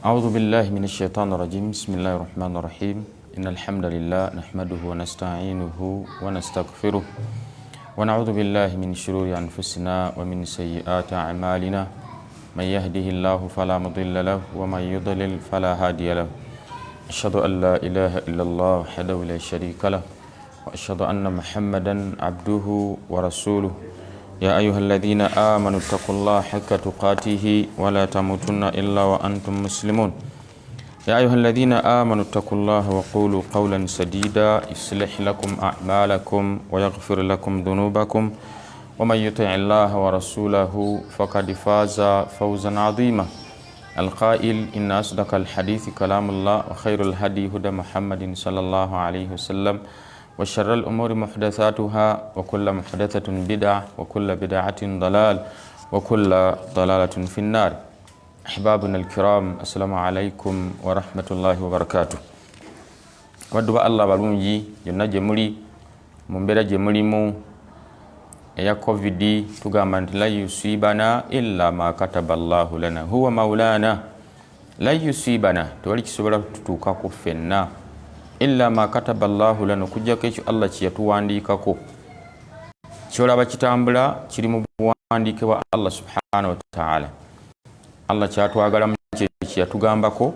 أعوذ بالله من الشيطان الرجيم بسم الله الرحمن الرحيم إن الحمد لله نحمده ونستعينه ونستغفره ونعوذ بالله من شرور أنفسنا ومن سيئات أعمالنا من يهده الله فلا مضل له ومن يضلل فلا هادي له أشهد أن لا إله إلا الله وحده لا شريك له وأشهد أن محمدا عبده ورسوله يا أيها الذين آمنوا اتقوا الله حق تقاته ولا تموتن إلا وأنتم مسلمون يا أيها الذين آمنوا اتقوا الله وقولوا قولا سديدا يصلح لكم أعمالكم ويغفر لكم ذنوبكم ومن يطع الله ورسوله فقد فاز فوزا عظيما القائل إن أصدق الحديث كلام الله وخير الهدي هدى محمد صلى الله عليه وسلم وشر الأمور محدثاتها وكل محدثة بدعة وكل بدعة ضلال وكل ضلالة في النار. أحبابنا الكرام السلام عليكم ورحمة الله وبركاته. ودوا الله balungi yonna gye muli mu mbeera gye mulimu eya covid tugamba nti la yusibana illa ma kataba Allahu lana huwa maulana. La yusibana tewali kisobola kututuukako ffenna illa ma kataba Allahu lana kujjako ekyo Allah kye yatuwandiikako. Kyolaba kitambula kiri mu buwandiike bwa Allah subhanahu wa ta'ala. Allah kyatwagala mu kye yatugambako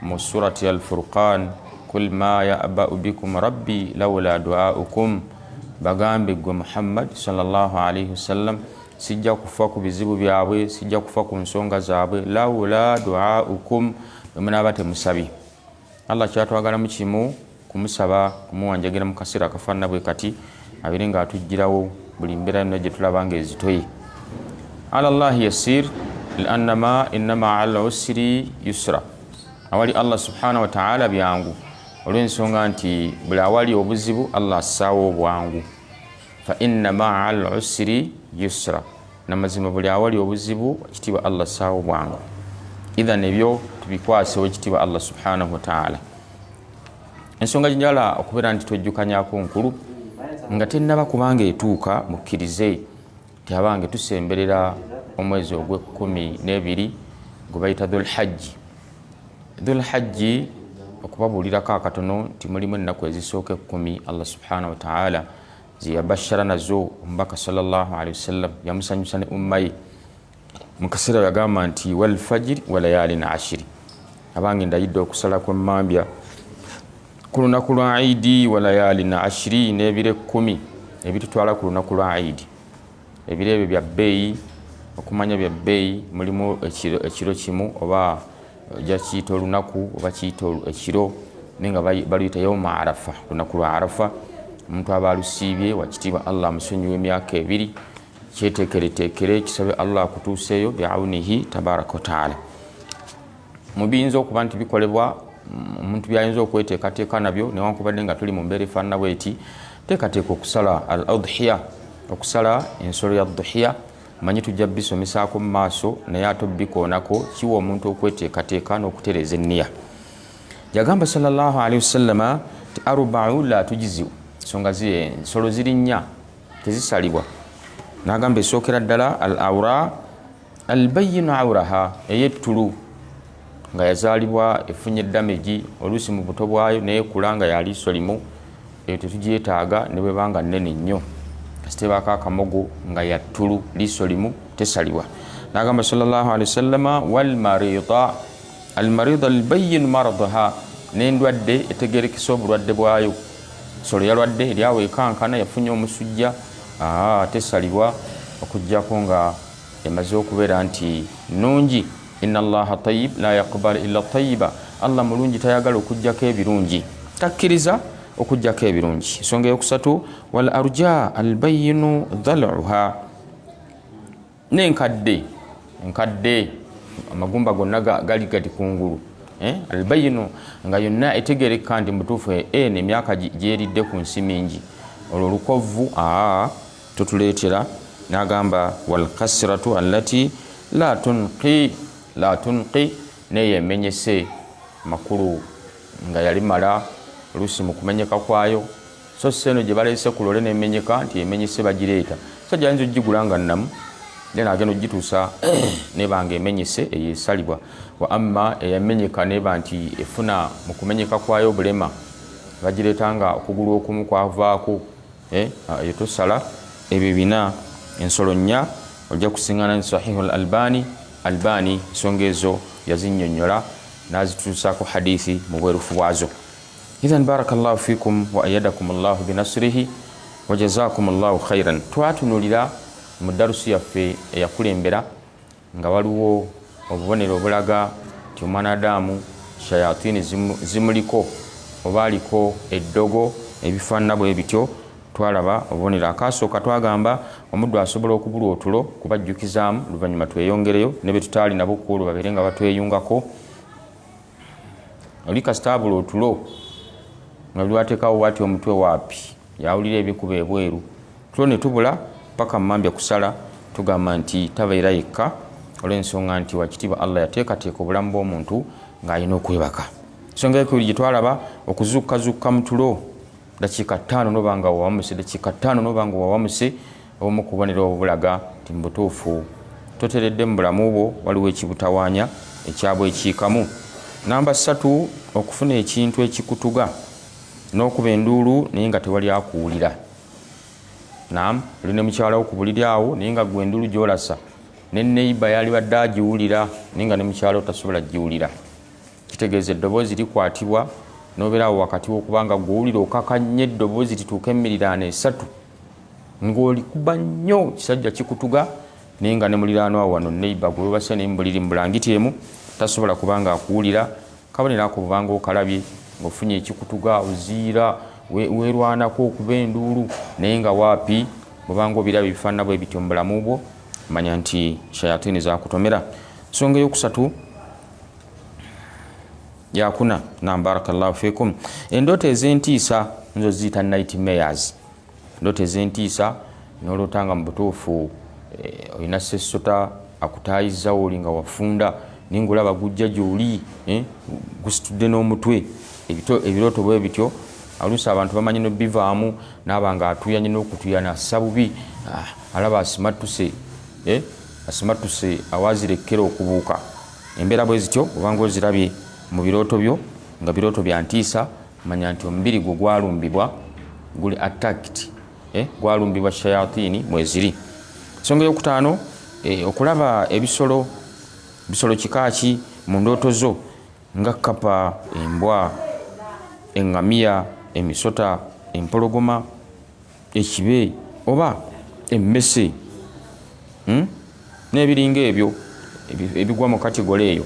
mu surati al-Furqan kul ma ya'ba'u bikum rabbi lawla du'aukum, bagambe gwe Muhammad sallallahu alayhi wasallam sijja kufa ku bizibu byabwe, sijja kufa ku nsonga zaabwe, lawla du'aukum mnaaba temusabi. Allah kyatwagala mu kimu kumusaba kumuwanjagira mu kaseera akafaanana bwe kati abire nga atujjirawo buli mbeera yonna gye tulabanga ezitoyi. Ala Allahi yasir liannama innama ala usri yusra. Awali Allah subhanahu wa ta'ala byangu olw'ensonga nti buli awali obuzibu Allah assaawo obwangu. Fa innama ala usri yusra, namazima buli awali obuzibu ekitiibwa Allah assaawo obwangu. Idhan ebyo tubikwasewo ekitiibwa Allah subhanahu wa ta'ala. Ensonga njala okubeera nti twejjukanyako nkulu nga tennaba kubanga etuuka mukkirize nti abange tusemberera omwezi ogw'e12 gwe bayita Dhul-Hajji. Dhul-Hajji okubabuulirako akatono nti mulimu ennaku ezisooka 10 Allah subhanahu wa ta'ala ziyabashara nazo omubaka sallallahu alayhi wasallam yamusanyusa ne umma ye mu kaseera yagamba nti wal fajiri wa layalin ashiri, abange ndayidde okusala kw'emmambya ku lunaku lwa Eid wa layalin ashiri, n'ebire 10 ebitutwala ku lunaku lwa Eid. Ebire ebyo bya bbeeyi, okumanya bya bbeeyi mulimu ekiro kimu oba ojja kiyita olunaku oba kiyita ekiro nenga baluyita yawma arafa, lunaku lwa arafa. Omuntu aba alusiibye wakitiibwa Allah amusonyiwa emyaka 2, kyeteekereteekere kisabe Allah akutuuseeyo bi'awnihi tabaraka wa ta'ala. Mubiyinza okuba nti bikolebwa omuntu byayinza okweteekateeka nabyo newankubadde nga tuli mu mbeera efaanana bweti, teekateeka okusala al-udhiya, okusala ensolo ya dhuhiya. Manyi tujja bisomesaako mu maaso naye ate bikoonako kiwa omuntu okweteekateeka n'okutereeza enniya. Yagamba sallallahu alayhi wasallama ti arba'u la tujzi'u, ensonga ensolo ziri 4 tezisalibwa. N'agamba esookera ddala al-awra al-bayyinu awraha, ey'ettulu nga yazaalibwa efunye damage oluusi mu buto bwayo naye kulanga ya liiso limu, eyo tetugyetaaga ne bwebanga nnene nnyo. Kasitebaako akamogo nga ya ttulu liiso limu tesalibwa. N'agamba sallallahu alayhi wasallama wal marida al-marida al-bayyinu maradaha, n'endwadde etegerekesa obulwadde bwayo. Solo yalwadde eryawo ekankana yafunye omusujja, tesalibwa okujjako nga emaze okubeera nti nungi. Inna Allaha tayyib la yaqbalu illa tayyiba, Allah mulungi tayagala okujjako ebirungi, takkiriza okujjako ebirungi. Ensonga eyokusatu wal arja albayinu dhal'uha, n'enkadde amagumba gonna gali gati kungulu. Albayinu nga yonna etegereka nti mutuufu n'emyaka gyeridde ku nsi mingi, olwo olukovvu tutuleetera. N'agamba wal kasratu allati la tunqi, naye emenyese makulu nga yali mala oluusi mu kumenyeka kwayo, so seno gye baleese ku lole n'emenyeka nti emenyese bagireeta. So gyayinza ogigula nga nnamu nena agenda ogituusa nebanga emenyese eyesalibwa wa amma eyamenyeka neba nti efuna mu kumenyeka kwayo obulema bagireetanga okugulu okumu kwavaako eyo tosala ebyo bina ensolo nnya ojja kusingana ni sahihu albani ensonga ezo yazinnyonnyola n'azituusaako hadithi mu bwerufu bwazo. idhan barakallahu fikum wa ayadakum allahu binasrihi wa jazakum allahu khairan. twatunulira mu darusi yaffe eyakulembera nga waliwo obubonero obulaga nti omwana adamu shayatini zimuliko oba aliko eddogo ebifaanana bwe bityo. twalaba obubonero akasooka twagamba omuddu asobola okubulwa otulo kubajjukizaamu luvannyuma tweyongereyo ne be tutaali nabo kuolwo babeere nga batweyungako. oli kasita abula otulo nga lwateekawo bwati omutwe waapi yawulira ebikuba ebweru tulo ne tubula paka mmambya kusala tugamba nti tabeera yekka olw'ensonga nti wakitiibwa Allah yateekateeka obulamu bw'omuntu ng'alina okwebaka. ensonga ekubiri gye twalaba okuzuukazukka mu tulo dakiika 5 nobanga wawamuse dakiika 5 nobanga wawamuse obumu kubonero obulaga nti mu butuufu toteredde mu bulamu bwo waliwo ekibutawaanya ekyabwe ekiikamu. namba 3 okufuna ekintu ekikutuga n'okuba enduulu naye nga tewali akuwulira. naam olina mukyala wo ku buliri awo naye nga gwe enduulu gy'olasa ne neiba yali badde agiwulira naye nga ne mukyala wo tasobola giwulira. kitegeeza eddoboozi likwatibwa nobeerawo wakati w'okubanga gw'owulira okakanye eddoboozi lituuka emiriraano 3 ng'olikuba nnyo kisajja kikutuga naye nga ne muliraanwa wano neiba gwe webase naye mubuliri mu bulangiti emu tasobola kubanga akuwulira. kabonero ako bubanga okalabye ng'ofunye ekikutuga oziira weerwanako okuba enduulu naye nga waapi bubanga obiraba ebifaanana bwe bityo mu bulamu bwo manya nti shayatini zakutomera. nsonga eyokusatu yakuna na barakallahu fikum endooto ez'entiisa nzo ziyita nightmares. endooto ez'entiisa nolootanga mu butuufu olina sesota akutaayiza oli nga wafunda naye ng'olaba gujja gy'oli gusitudde n'omutwe. ebirooto bwe bityo oluusi abantu bamanyi nobivaamu n'abanga atuyanye n'okutuyana assa bubi alaba asimattuse awazirekkera okubuuka. embeera bwe zityo obanga ozirabye mu birooto byo nga birooto bya ntiisa manya nti omubiri gwe gwalumbibwa guli attacked gwalumbibwa shayatini mweziri. ensonga eyokutaano okulaba ebisolo kikaaki mu ndooto zo nga kapa, embwa, eŋŋamiya, emisota, empologoma, ekibe oba emmese n'ebiringa ebyo ebigwa mu kategole eyo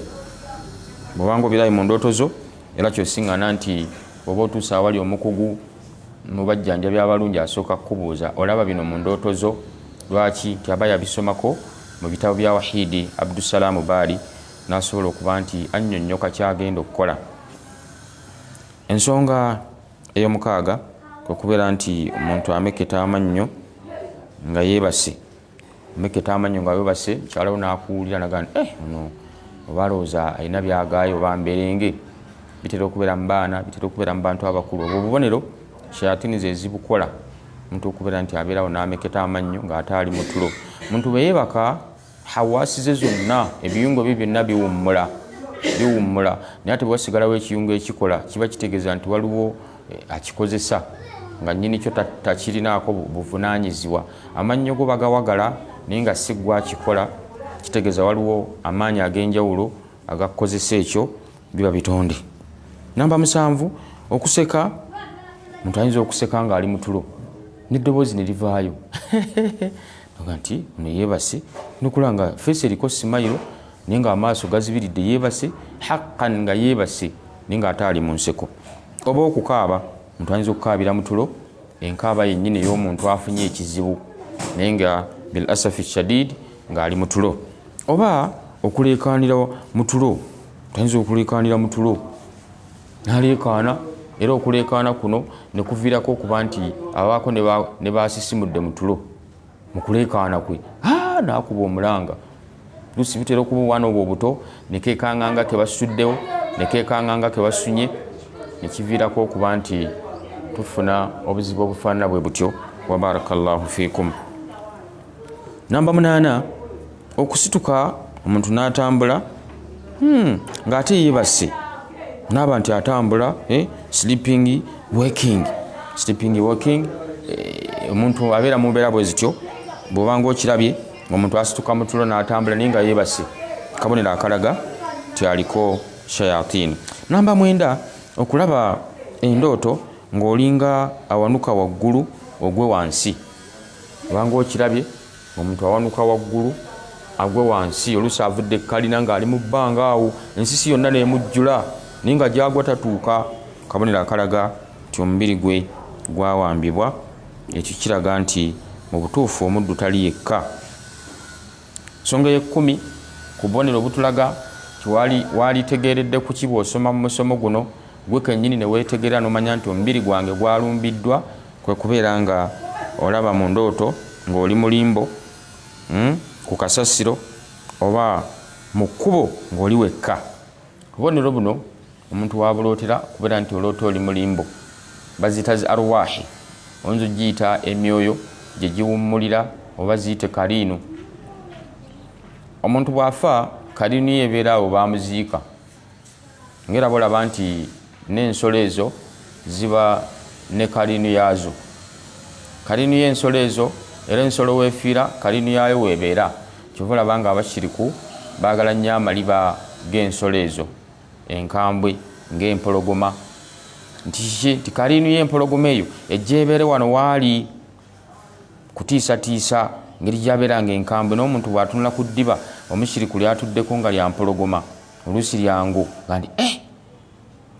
bwobanga obirabe mu ndooto zo era kyosiŋŋana nti oba otuusa awali omukugu mu bajjanjabi abalungi asooka kukubuuza olaba bino mu ndooto zo lwaki tyaba yabisomako mu bitabo bya Wahidi Abdusalaamu Baali n'asobola okuba nti annyonnyoka kyagenda okukola. ensonga ey'omukaaga kwe kubeera nti omuntu ameketa amannyo nga yeebase ameketa amannyo nga yeebase mukyalawo n'akuwulira naga nti ono oba alowooza alina byagaayo oba mberenge. bitera okubeera mu baana bitera okubeera mu bantu abakulu. obwo obubonero shayatini ze zibukola omuntu okubeera nti abeerawo n'ameketa amannyo ng'ate ali mu tulo. omuntu bwe yeebaka hawaasi ze zonna ebiyungo bye byonna biwummula naye ate bwasigalawo ekiyungo ekikola kiba kitegeeza nti waliwo akikozesa nga nnyini kyo takirinaako buvunaanyizibwa. amannyo go bagawagala naye nga si gwe akikola kitegeeza waliwo amaanyi ag'enjawulo agakukozesa ekyo biba bitonde. namba 7 okuseka. omuntu ayinza okuseka ng'ali mu tulo n'eddoboozi ne livaayo noga nti ono yeebase nokulanga feesi eriko simayiro naye ng'amaaso gazibiridde yeebase haqqan nga yeebase naye ng'ate ali mu nseko. oba okukaaba. omuntu ayinza okukaabira mu tulo enkaaba yennyini ey'omuntu afunye ekizibu naye nga bil asafi shadid ng'ali mu tulo. oba okuleekaanira mu tulo. ayinza okuleekaanira mu tulo n'aleekaana era okuleekaana kuno ne kuviirako okuba nti abaako ne baasisimudde mu tulo mu kuleekaana kwe n'akuba omulanga. luusi bitera okuba obwana obwo obuto ne keekaŋŋanga ke basuddewo ne keekaŋŋanga ke basunye ne kiviirako okuba nti tufuna obuzibu obufaanana bwe butyo. wa barakallahu fiikum. namba 8 okusituka omuntu n'atambula ng'ate yeebase n'aba nti atambula sleeping walking omuntu abeera mu mbeera bwe zityo bw'obanga okirabye omuntu asituka mu tulo n'atambula naye nga yeebase kabonero akalaga ti aliko shayatini. Namba 9 okulaba endooto ng'olinga awanuka waggulu ogwe wansi. Obanga okirabye omuntu awanuka waggulu agwe wansi oluusi avudde kalina ng'ali mu bbanga awo ensisi yonna neemujjula naye nga gyagwa tatuuka kabonero akalaga ti omubiri gwe gwawambibwa. Ekyo kiraga nti mu butuufu omuddu tali yekka. Nsonga ye10 ku bubonero obutulaga waalitegeeredde ku ki bw'osoma mu musomo guno gwe kennyini ne weetegerera n'omanya nti omubiri gwange gwalumbiddwa, kwe kubeera nga olaba mu ndooto ng'oli mulimbo ku kasasiro oba mu kkubo ng'oli wekka. Obubonero buno omuntu wabulootera kubeera nti oloota oli mulimbo, baziyita zi arwahi, oyinza ogiyita emyoyo gye giwummulira oba ziyite kaliinu. Omuntu bw'afa kaliinu ye ebeera awo baamuziika, ngera bolaba nti n'ensolo ezo ziba ne kaliinu yaazo. Kaliinu y'ensolo ezo era ensolo weefiira kaliinu yaayo weebeera. Kyova olaba nga abashiriku baagala nnyo amaliba g'ensolo ezo, enkambwe ng'empologoma. Nti kaliinu y'empologoma eyo ejja ebeere wano waali kutiisatiisa ngeri gyabeera ng'enkambwe, n'omuntu bw'atunula ku ddiba omushiriku lyatuddeko nga lya mpologoma oluusi lyangu nga nti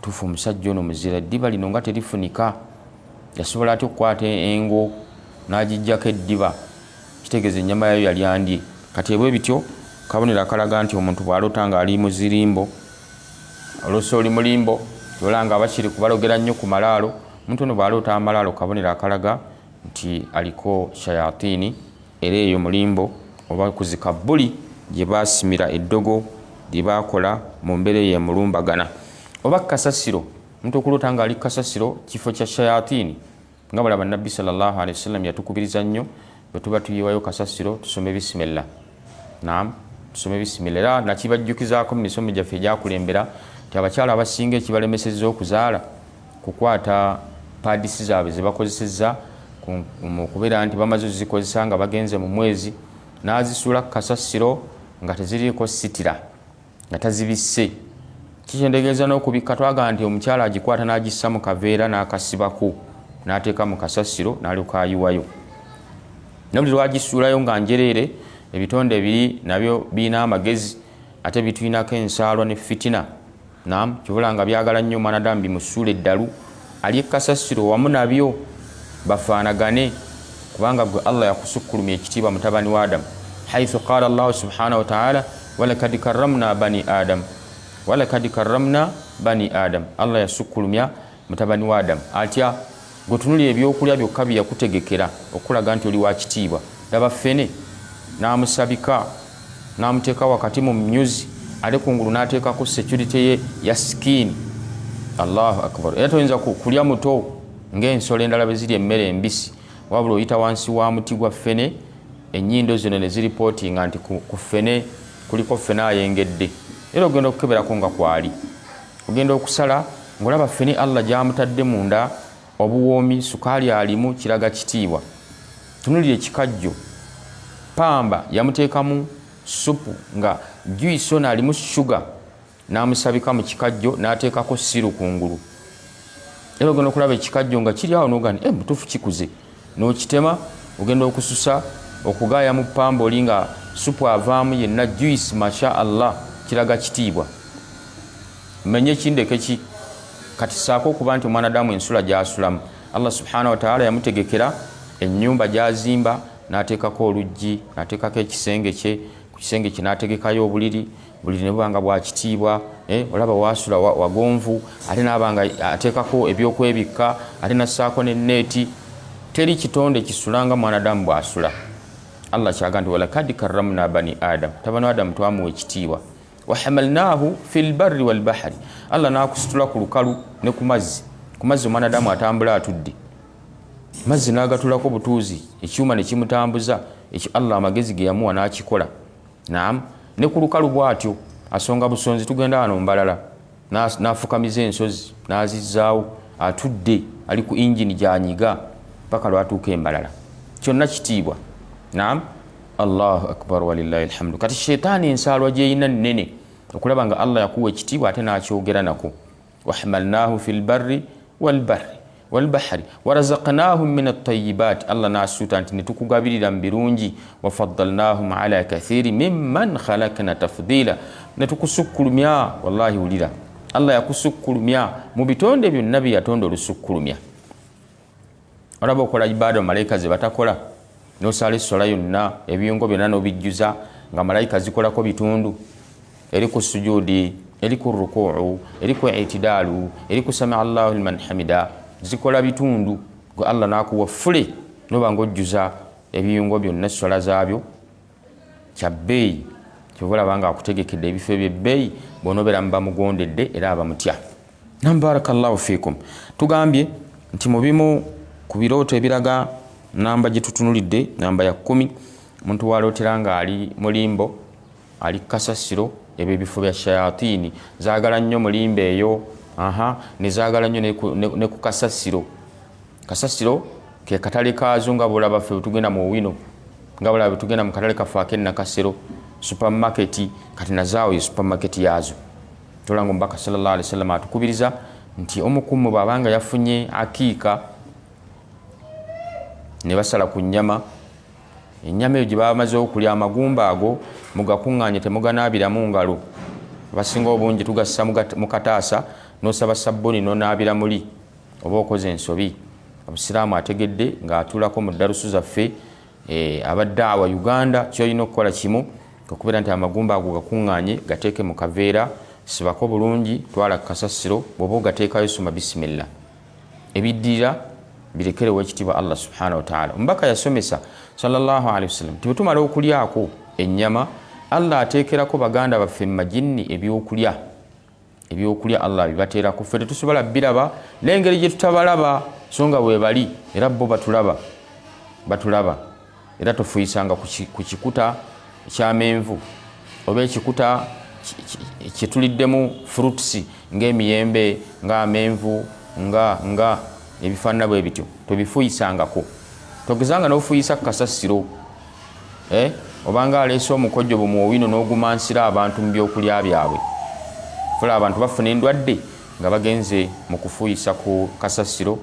tuufu omusajja ono muzira, eddiba lino nga terifunika, yasobola ati okukwata engo n'agijjako eddiba, kitegeeza ennyama yayo yali andye. Kati ebwe bityo kabonero akalaga nti omuntu bw'aloota ng'ali muzirimbo, oluusi oli mulimbo tola nga abashiriku balogera nnyo ku malaalo. Omuntu ono bw'aloota amalaalo kabonero akalaga nti aliko shayatini, era eyo mulimbo oba kuzikabbuli gye baasimira eddogo lye baakola mu mbeera ey'emulumbagana. Oba kasasiro, omuntu okuloota ng'ali kasasiro kifo kya shayatini, nga balaba Nabbi sallallahu alaihi wasallam yatukubiriza nnyo bwe tuba tuyiwayo kasasiro tusome bisimillah. Naam, tusome bisimillah. Era nakibajjukizaako mu misomo gyaffe egyakulembera nti abakyala abasinga ekibalemesezza okuzaala kukwata paadisi zaabwe ze bakozesezza mu kubeera nti bamaze ozikozesa nga bagenze mu mwezi n'azisuula ku kasasiro nga teziriiko sitira, nga tazibisse. Kikyendegeeza n'okubikka twaga nti omukyala agikwata n'agissa mu kaveera n'akasibako n'ateeka mu kasasiro n'alyoka ayiwayo. Nabuli lwagisuulayo nga njereere, ebitonde ebiri nabyo birina amagezi ate bituyinako ensaalwa ne fitina. Naam, kibula nga byagala nnyo mwanadamu bimusuula eddalu ali ekasasiro wamu nabyo bafaanagane, kubanga gwe Allah yakusukkulumya ekitiibwa mutabani wa Adamu. Haithu qaala Allah subhanahu wa ta'ala walakad karramna bani Adam, walakad karramna bani Adam. Allah yasukkulumya mutabani wa Adamu atya gotunuli ebyokulya byokka bye yakutegekera okulaga nti oli wa kitiibwa. Laba ffene n'amusabika n'amuteeka wakati mu myuzi, ate kungulu n'ateekako security ye ya skin. Allahu akbar. Era toyinza kulya muto ng'ensolo endala bwe ziri emmere embisi, wabula oyita wansi wa muti gwa ffene, ennyindo zino ne ziripootinga nti ku ffene kuliko ffene ayengedde. Era ogenda okukeberako nga kwali, ogenda okusala ng'olaba ffene Allah gy'amutadde munda, obuwoomi, sukaali alimu, kiraga kitiibwa. Tunulira ekikajjo, pamba yamuteekamu supu nga juice ono alimu sugar, n'amusabika mu kikajjo n'ateekako siru kungulu. Era ogenda okulaba ekikajjo nga kiri awo n'ogamba mutuufu kikuze, n'okitema ogenda okususa okugaaya mu pamba oli nga supu avaamu yenna juice, masha Allah, kiraga kitiibwa. Mmenye kindeke ki kati saako okuba nti omwanadamu ensula gy'asulamu. Allah subhanahu wa ta'ala yamutegekera ennyumba gy'azimba, n'ateekako oluggi, n'ateekako ekisenge kye, ku kisenge kye n'ategekayo obuliri, buliri ne bubanga bwa kitiibwa. Olaba waasula wagonvu, ate n'abanga ateekako ebyokwebikka, ate n'assaako n'enneeti. Teri kitonde kisulanga mwanadamu bw'asula. Allah kyaga nti walakad karramna bani Adam, tabani wa Adamu twamuwa ekitiibwa. Wahamalnahu fil barri wal bahri, Allah n'akusitula ku lukalu ne ku mazzi. Ku mazzi mwanadamu atambula atudde, mazzi n'agatulako butuuzi, ekyuma ne kimutambuza. Ekyo Allah amagezi ge yamuwa n'akikola. naam ne ku lukalu bw'atyo asonga busonzi tugenda wano mbalala n'afukamiza ensozi n'azizzaawo atudde ali ku injini gy'anyiga paka lwatuuka embalala kyonna kitiibwa naam allahu akbar walillahi alhamdu kati sheetaani ensaalwa gyeyina nnene okulaba nga allah yakuwa ekitiibwa ate n'akyogera nako wahamalnahu fi lbarri walbahri warazaqnahum min atayibat allah n'asuuta nti netukugabirira mu birungi wafaddalnahum ala kathiri mimman khalakna tafdila netukusukkulumya wallahi wulira allah yakusukkulumya mu bitonde byonna bye yatonda olusukkulumya olaba okola ibada malayika ze batakola nosala essola yonna ebiyungo byonna n'obijjuza nga malayika zikolako bitundu eri ku sujudi eri ku rukuu eri ku itidaalu eri ku samia allahu liman hamida zikola bitundu gwe allah n'akuwa fule noba ng'ojjuza ebiyungo byonna essola zaabyo kyabbeeyi kyobulaba nga akutegekedde ebifo ebyebbeeyi bw'onobeera mubamugondedde era abamutya nambarakallahu fikum tugambye nti mu bimu ku birooto ebiraga namba gye tutunulidde namba ya 10 omuntu walootera nga ali mulimbo ali kasasiro ebyo ebifo bya shayatini zaagala nnyo mulimbo eyo nezaagala nnyo ne ku kasasiro ke katale kaazo nga bulaba ffe bwetugenda mu wino nga bulaba bwetugenda mu katale kaffe ak'enakasero supermarket kati nazaawo ye supermarket yaazo tolanga omubaka sallallahu alaihi wasallam atukubiriza nti omukumu bw'abanga yafunye akiika ne basala ku nnyama ennyama eyo gye bamaze okulya amagumba ago mugakuŋŋaanye temuganaabiramu ngalo abasinga obungi tugassa mu kataasa n'osaba sabbuni n'onaabira muli oba okoze ensobi obusiraamu ategedde ng'atuulako mu ddalusu zaffe abadde awa Uganda kyolina okukola kimu okubeera nti amagumba ago gakuŋŋaanye gateeke mu kaveera sibako bulungi twala kasasiro bw'oba ogateekayo soma bisimillah ebiddirira birekerewo ekitiibwa allah subhanahu wa ta'ala omubaka yasomesa sallallahu alaihi wasallam tibutumala okulyako ennyama allah ateekerako baganda baffe mu majinni ebyokulya allah bibateerako ffe tetusobola biraba n'engeri gye tutabalaba so nga bwe bali era bo batulaba era tofuyisanga ku kikuta ekyamenvu oba ekikuta kyetuliddemu fruits ng'emiyembe ng'amenvu nga ebifaanana bwe bityo tobifuyisangako togezanga n'ofuyisa kasasiro obanga aleese omukojjo bumuowino n'ogumansira abantu mu byokulya byabwe fula abantu bafuna endwadde nga bagenze mu kufuyisa ku kasasiro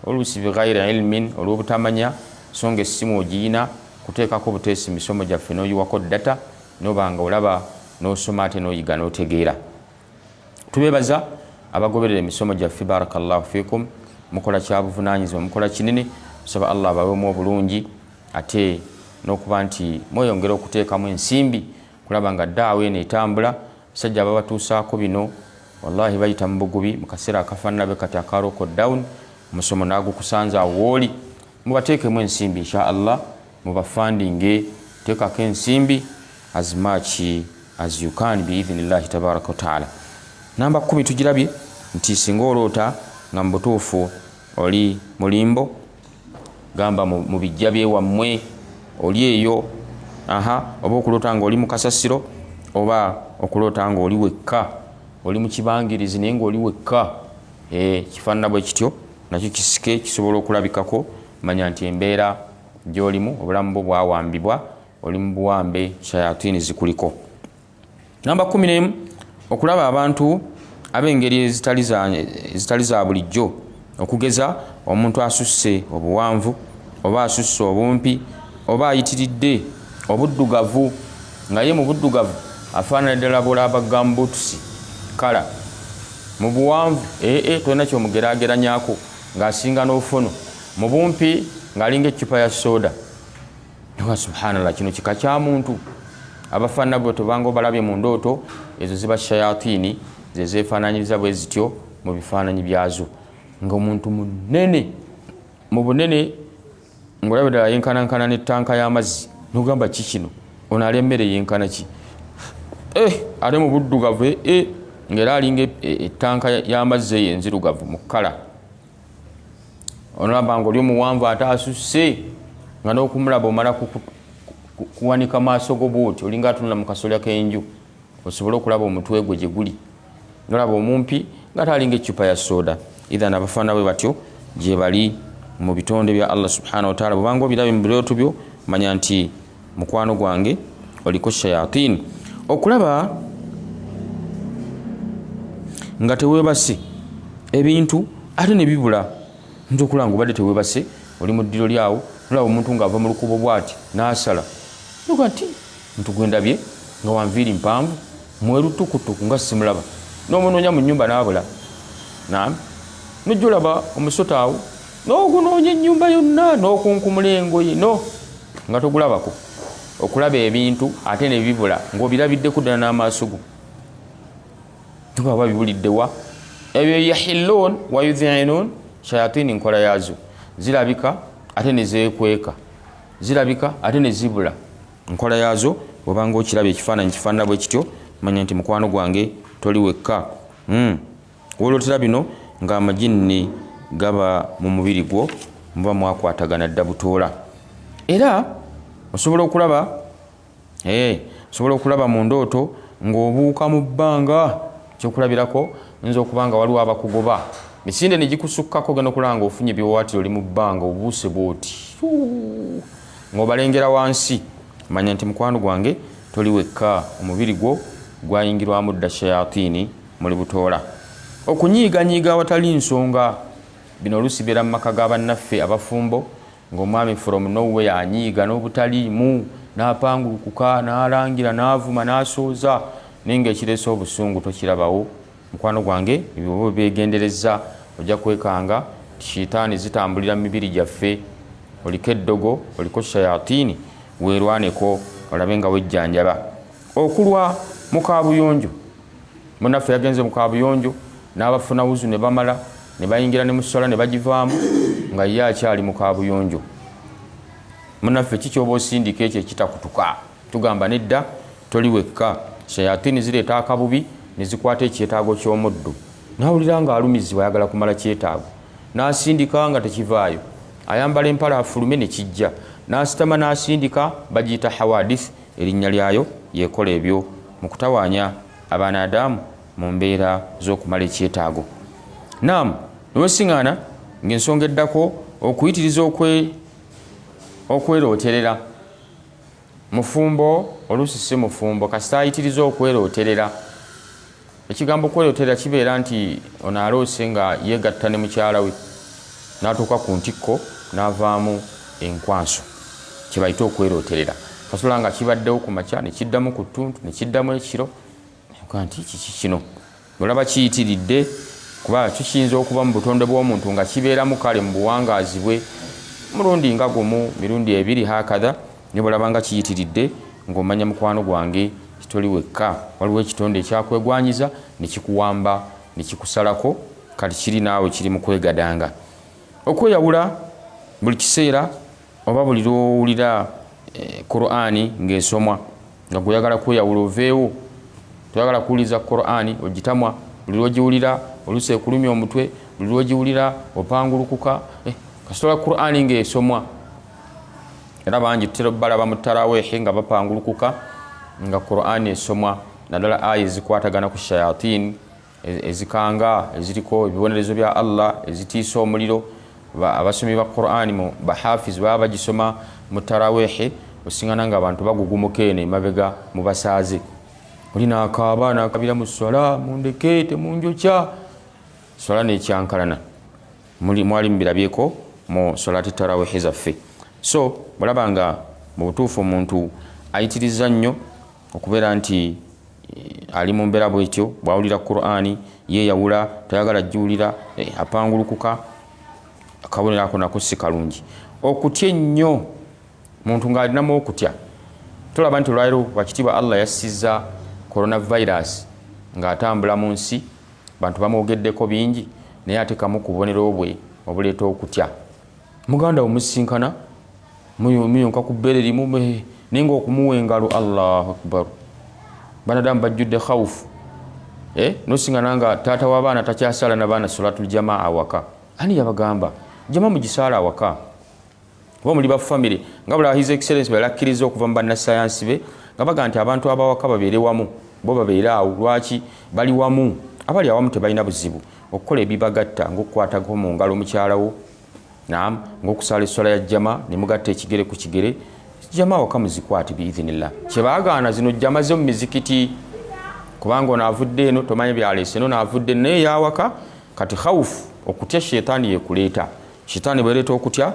oluusi bighayri ilmin olw'obutamanya so nga essimu ogiyina kuteekako buteesi misomo gyaffe n'oyiwako data nobanga olaba n'osoma ate n'oyiga n'otegeera tubeebaza abagoberera emisomo gyaffe barakallahu fikum mukola kyabuvunaanyizibwa mukola kinene tusaba allah abawemu obulungi ate n'okuba nti mweyongera okuteekamu ensimbi kulaba nga ddaawo eno etambula sajja ababatuusaako bino wallahi bayita mu bugubi mu kaseera akafaanana be kati aka lockdown omusomo n'agukusanza awo wooli mubateekemu ensimbi insha allah mubafandinge teekako ensimbi as much as you can biidhinillahi tabaraka wa taala namba 10 tugirabye nti singa oloota nga mu butuufu oli mulimbo gamba mu bijja byewammwe oli eyo oba okuloota nga oli mu kasasiro oba okuloota nga oli wekka oli mu kibangirizi naye nga oli wekka kifaanana bwe kityo nakyo kisike kisobola okulabikako manya nti embeera gy'olimu obulamu bwo bwawambibwa oli mu buwambe shayatini zikuliko namba 11 okulaba abantu ab'engeri ezitali za bulijjo okugeza omuntu asusse obuwanvu oba asusse obumpi oba ayitiridde obuddugavu nga ye mu buddugavu afaanana ddala bwolaba gambutusi kala mu buwanvu tolina kyomugeraageranyako ng'asinga n'ofono mu bumpi ng'alinga eccupa ya soda nga subhanallah kino kika kya muntu abafaanana bwe tobanga obalabye mu ndooto ezo ziba shayatini ze zeefaananyiriza bwe zityo mu bifaananyi byazo ng'omuntu munene mu bunene ng'olaba ddala yenkanankana n'ettanka y'amazzi n'ogamba ki kino ono ali emmere yenkana ki ate mu buddugavu ng'era alinga ettanka y'amazzi eyo enzirugavu mu kkala onolaba nga oli omuwanvu ate asusse nga n'okumulaba omala kuwanika maaso go bwoti olinga atunula mu kasolya k'enju osobole okulaba omutwe gwe gye guli nolaba omumpi nga talinga eccupa ya soda idhan abafaana bwe batyo gye bali mu bitonde bya Allah subhanahu wa ta'ala bwanga obirabe mu birooto byo manya nti mukwano gwange oliko shayatin okulaba nga teweebase ebintu ate ne bibula nti okulaba nga obadde teweebase oli mu ddiro lyawo olaba omuntu ng'ava mu lukubo bw'ati n'asala noga nti muntu gwendabye nga wanviiri mpanvu mweru tukutuku nga simulaba n'omunoonya mu nnyumba n'abula naam nojja olaba omusota awo n'ogunoonya ennyumba yonna n'okunkumula engoye no nga togulabako okulaba ebintu ate ne bibula ng'obirabiddeku ddala n'amaaso go tubaba bibuliddewa ebyo yahilluun wa yudhi'uun shayatini nkola yaazo zirabika ate ne zeekweka zirabika ate ne zibula nkola yaazo bw'obanga okiraba ekifaananyi kifaanana bwe kityo manya nti mukwano gwange toli wekka wolootera bino ng'amajinni gaba mu mubiri gwo muba mwakwatagana dda butoola era osobola okulaba mu ndooto ng'obuuka mu bbanga kyokulabirako nza okuba nga waliwo abakugoba misinde ne gikusukkako genda okulaba nga ofunye ebiwawaatiro oli mu bbanga obuuse bwoti ng'obalengera wansi manya nti mukwano gwange toli wekka omubiri gwo gwayingirwamu dda shayatini muli butoola okunyiiganyiiga awatali nsonga bino oluusi beera mu maka g'abannaffe abafumbo ng'omwami from nowhere anyiiga n'obutaliimu n'apangulukuka n'alangira n'avuma n'asooza naye ng'ekireese obusungu tokirabawo mukwano gwange ebyo begendereza ojja kwekanga shitaani zitambulira mu mibiri gyaffe oliko eddogo oliko shayatini weerwaneko olabe nga wejjanjaba okulwa mu kaabuyonjo munaffe yagenze mu kaabuyonjo n'abafuna wuzu ne bamala ne bayingira ne musola ne bagivaamu nga ye akyali mu kaabuyonjo munaffe kikyoba osindika ekyo ekitakutuka tugamba nedda toli wekka shayatini zireeta akabubi ne zikwata ekyetaago ky'omuddo nawulira nga alumizibwa ayagala kumala kyetaago n'asindika nga tekivaayo ayambala empala afulume ne kijja n'asitama n'asindika bagiyita hawadith erinnya lyayo yekola ebyo mu kutawaanya abanadamu mu mbeera z'okumala ekyetaago naam niwesiŋŋaana ng'ensonga eddako okuyitiriza okwerooterera mufumbo oluusi si mufumbo kasita ayitiriza okwerooterera ekigambo okwerooterera kibeera nti ono aloose nga yeegatta ne mukyala we n'atuuka ku ntikko n'avaamu enkwanso kyebayita okwerooterera kasobola nga kibaddewo ku makya ne kiddamu ku ttuntu ne kiddamu ekiro nti kiki kino olaba kiyitiridde kuba kiyinza okuba mu butonde bw'omuntu nga kibeeramu kale mu buwangaazi bwe mulundi nga gumu mirundi ebiri hakatha ne bwolaba nga kiyitiridde ng'omanya mukwano gwange kitoli wekka waliwo ekitonde ekyakwegwanyiza ne kikuwamba ne kikusalako kati kiri naawe kiri mu kwegadanga okweyawula buli kiseera oba buli lwowulira Qur'ani ng'esomwa nga gweyagala kweyawula oveewo toyagala kuwuliza Qur'ani ogitamwa buli lwogiwulira oluusi ekulumya omutwe buli lwogiwulira opangulukuka kasitola Qur'ani ng'esomwa era bangi tutera balaba mu taraweehi nga bapangulukuka nga Qur'ani esomwa naddala aya ezikwatagana ku shayatin ezikanga eziriko ebibonerezo bya Allah ezitiisa omuliro abasomi ba Qur'ani mu bahafiz baba bagisoma mu taraweehi osingana nga abantu bagugumuka eno emabega mu basaaze olina akaaba nakabira mu swala mundeke temunjokya swala nekyankalana mwali mubirabyeko mu solati taraweehi zaffe so bulaba nga mu butuufu omuntu ayitiriza nnyo okubeera nti ali mu mbeera bwetyo bwawulira Qur'ani yeeyawula tayagala giwulira apangulukuka akabonero ako nako si kalungi okutya ennyo muntu ng'alinamu okutya tulaba nti olwaliro bakitiibwa Allah yassizza coronavirus ng'atambula mu nsi bantu bamwogeddeko bingi naye ate kamu ku bubonero bwe obuleeta okutya muganda omusinkana muyonka ku bbeere limu naye ng'okumuwa engalo Allahu akbar banadamu bajjudde khawufu nosingana nga taata w'abaana takyasala n'abaana solatul jamaa awaka ani yabagamba jama mugisaala awaka oba muli ba family nga bula his excellence balakkiriza okuva mu bannasayansi be nga baga nti abantu abawaka babeere wamu bo babeere awo lwaki bali wamu abali awamu tebalina buzibu okukola ebibagatta ng'okukwatako mu ngalo mukyalawo naam ng'okusala esswala ya jama ne mugatta ekigere ku kigere jama waka muzikwati biidhinillah kyebaagaana zino jama zo mu mizikiti kubanga onaavudde eno tomanyi byaleese eno naavudde naye yawaka kati khawufu okutya shetaani yekuleeta shetaani bwereeta okutya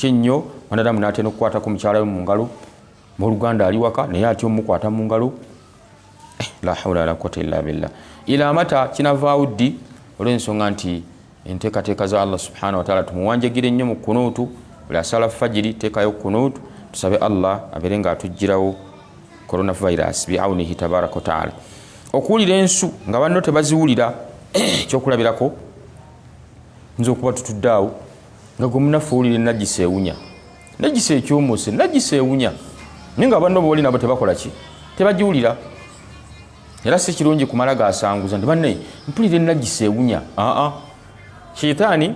ennyo wanadamu naatera okukwatako mukyalawe mu ngalo muluganda ali waka naye atya omukwata mu ngalo la hawla wala quwwata illa billah ila mata kinavaawo ddi olw'ensonga nti enteekateeka za Allah subhanahu wa ta'ala tumuwanjagire nnyo mu kunuutu buli asala fajiri teekayo kunuutu tusabe Allah abeere nga atugirawo coronavirus biawunihi tabaraka wa ta'ala okuwulira ensu nga banno tebaziwulira ekyokulabirako nze okuba tutudde awo nga gwe munafu owulira enajjisa ewunya najjisa ekyomuse najjisa ewunya naye nga banno booli nabo tebakola ki tebagiwulira era si kirungi kumala gasanguza nti banne mpulira enajjisa ewunya shitaani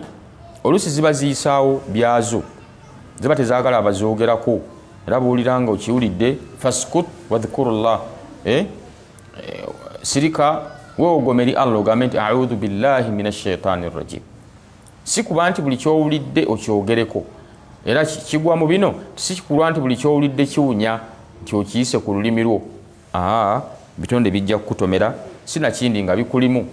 oluusi ziba ziyisaawo byazo ziba tezaagala abazoogerako era buwulira nga okiwulidde faskut wadhkurullah sirika weogomeri Allah ogambe nti audhu billahi minash shaitani rrajim si kuba nti buli kyowulidde okyogereko era kigwa mu bino si kikulwa nti buli kyowulidde kiwunya nti okiyise ku lulimi lwo bitonde bijja kukutomera sinakindi nga bikulimu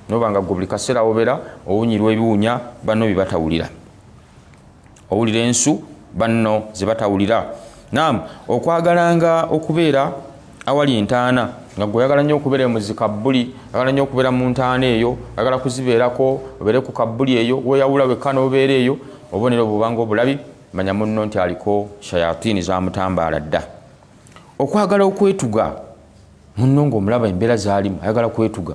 noba nga gwe buli kaseera wobera owunyirwa ebiwunya banno bibatawulira owulira ensu banno zibatawulira naam okwagalanga okubeera awali entaana nga gwe oyagala nnyo okubeera mu zikabbuli oyagala nnyo okubeera mu ntaana eyo oyagala kuzibeerako obeere ku kabbuli eyo weyawula wekka n'obeera eyo obubonero bubanga obulabi manya munno nti aliko shayatini zamutambaala dda okwagala okwetuga munno ng'omulaba embeera zaalimu ayagala kwetuga